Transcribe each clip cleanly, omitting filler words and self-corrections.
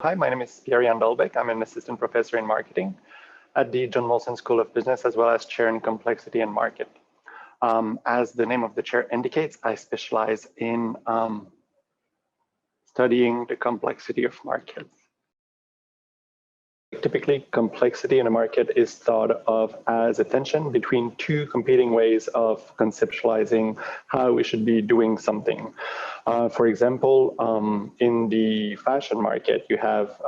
Hi, my name is Pierre-Yann Dolbec. I'm an assistant professor in marketing at the John Molson School of Business, as well as chair in complexity and market. As the name of the chair indicates, I specialize in studying the complexity of markets. Typically, complexity in a market is thought of as a tension between two competing ways of conceptualizing how we should be doing something. For example, in the fashion market, you have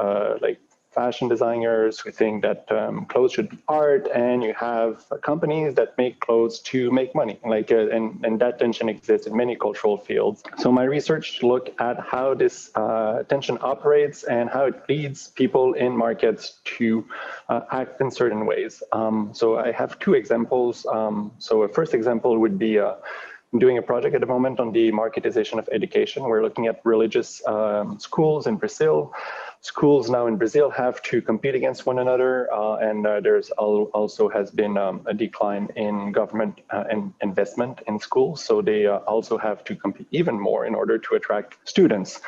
fashion designers who think that clothes should be art, and you have companies that make clothes to make money. And that tension exists in many cultural fields. So my research looked at how this tension operates and how it leads people in markets to act in certain ways. So I have two examples. So a first example would be I'm doing a project at the moment on the marketization of education. We're looking at religious schools in Brazil. Schools now in Brazil have to compete against one another, and there's also has been a decline in government investment in schools. So they also have to compete even more in order to attract students.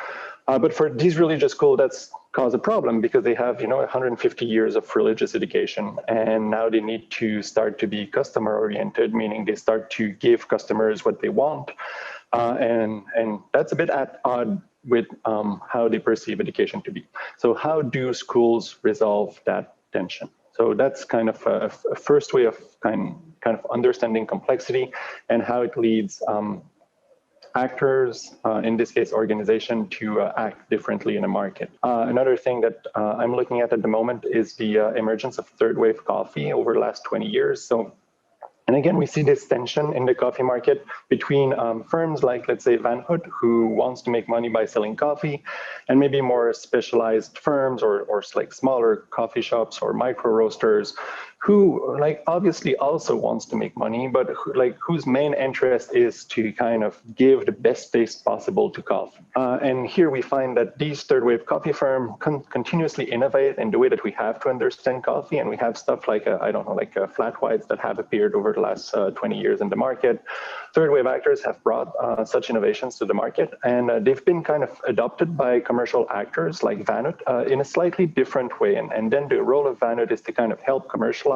But for these religious schools, that's caused a problem because they have, 150 years of religious education, and now they need to start to be customer oriented, meaning they start to give customers what they want, and that's a bit at odds with how they perceive education to be. So how do schools resolve that tension? So that's kind of a first way of kind of understanding complexity and how it leads actors, in this case organization, to act differently in a market. Another thing that I'm looking at the moment is the emergence of third wave coffee over the last 20 years. And again, we see this tension in the coffee market between firms like, let's say, Van Hout, who wants to make money by selling coffee, and maybe more specialized firms or like smaller coffee shops or micro roasters, who obviously also wants to make money, but whose main interest is to kind of give the best taste possible to coffee. And here we find that these third wave coffee firms continuously innovate in the way that we have to understand coffee, and we have stuff like flat whites that have appeared over the last 20 years in the market. Third wave actors have brought such innovations to the market, and they've been kind of adopted by commercial actors like Van Hout in a slightly different way. And then the role of Van Hout is to kind of help commercialize,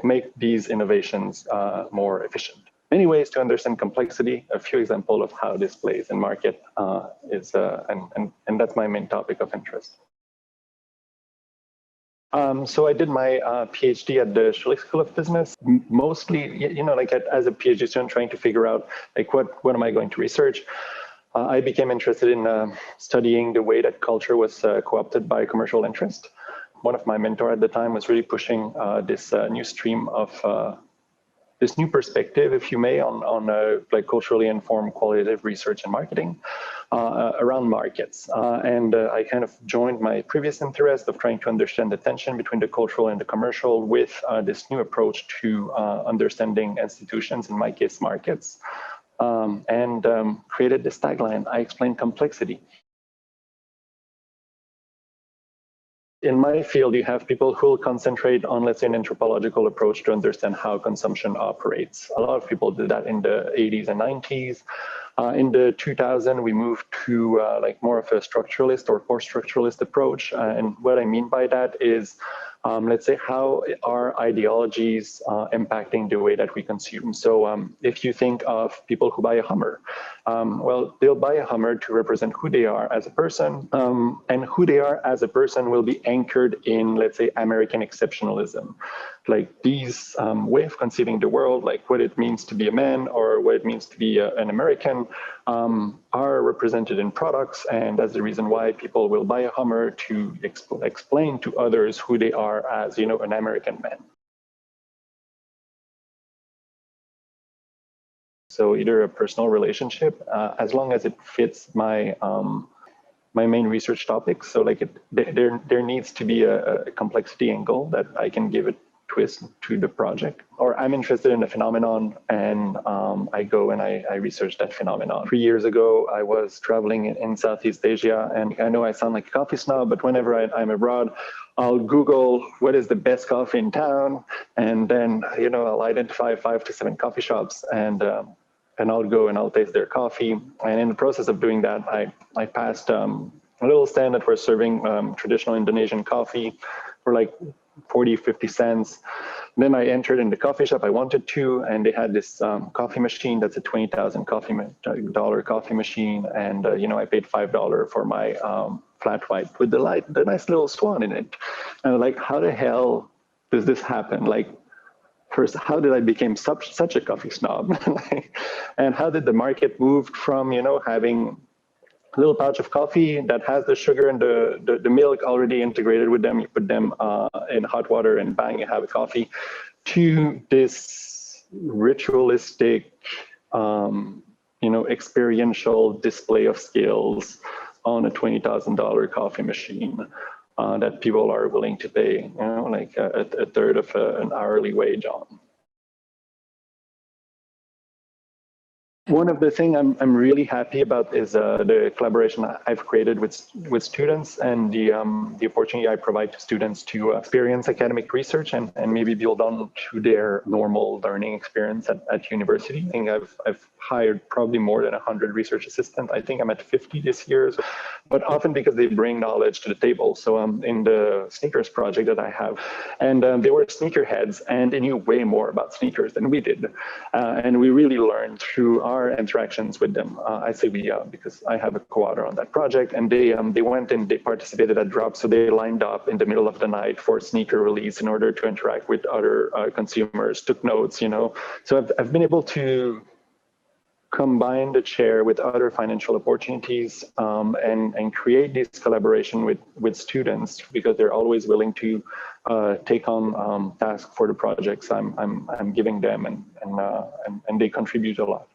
make these innovations more efficient. Many ways to understand complexity. A few examples of how this plays in market and that's my main topic of interest. So I did my PhD at the Schlick School of Business, mostly, as a PhD student trying to figure out what am I going to research. I became interested in studying the way that culture was co-opted by commercial interest. One of my mentors at the time was really pushing this new stream of this new perspective, if you may, on culturally informed qualitative research and marketing around markets. And I kind of joined my previous interest of trying to understand the tension between the cultural and the commercial with this new approach to understanding institutions, in my case, markets, and created this tagline, I explain complexity. In my field, you have people who will concentrate on, let's say, an anthropological approach to understand how consumption operates. A lot of people did that in the 80s and 90s. In the 2000s, we moved to more of a structuralist or post-structuralist approach. And what I mean by that is, let's say, how are ideologies impacting the way that we consume? So if you think of people who buy a Hummer, well, they'll buy a Hummer to represent who they are as a person, and who they are as a person will be anchored in, let's say, American exceptionalism. These way of conceiving the world, what it means to be a man or what it means to be an American, are represented in products, and that's the reason why people will buy a Hummer to explain to others who they are as, an American man. So either a personal relationship, as long as it fits my my main research topic. So there needs to be a complexity angle that I can give it twist to the project, or I'm interested in a phenomenon and I go and I research that phenomenon. 3 years ago, I was traveling in Southeast Asia, and I know I sound like a coffee snob, but whenever I'm abroad, I'll Google what is the best coffee in town, and then I'll identify 5 to 7 coffee shops, and I'll go and I'll taste their coffee. And in the process of doing that, I passed a little stand that were serving traditional Indonesian coffee for like 40, 50 cents. Then I entered in the coffee shop I wanted to, and they had this coffee machine that's a $20,000 coffee machine, and I paid $5 for my flat white with the nice little swan in it. And I'm like, how the hell does this happen? Like, first, how did I become such a coffee snob? And how did the market move from having a little pouch of coffee that has the sugar and the milk already integrated with them, you put them in hot water and bang, you have a coffee, to this ritualistic, experiential display of skills on a $20,000 coffee machine that people are willing to pay, like a third of an hourly wage on. One of the things I'm really happy about is the collaboration I've created with students, and the opportunity I provide to students to experience academic research and maybe build on to their normal learning experience at university. I think I've hired probably more than 100 research assistants. I think I'm at 50 this year, but often because they bring knowledge to the table. So in the sneakers project that I have, and they were sneakerheads, and they knew way more about sneakers than we did, and we really learned through our interactions with them. I say we because I have a co-author on that project, and they went and they participated at drops, so they lined up in the middle of the night for sneaker release in order to interact with other consumers, took notes, So I've been able to combine the chair with other financial opportunities and create this collaboration with students, because they're always willing to take on tasks for the projects I'm giving them, and they contribute a lot.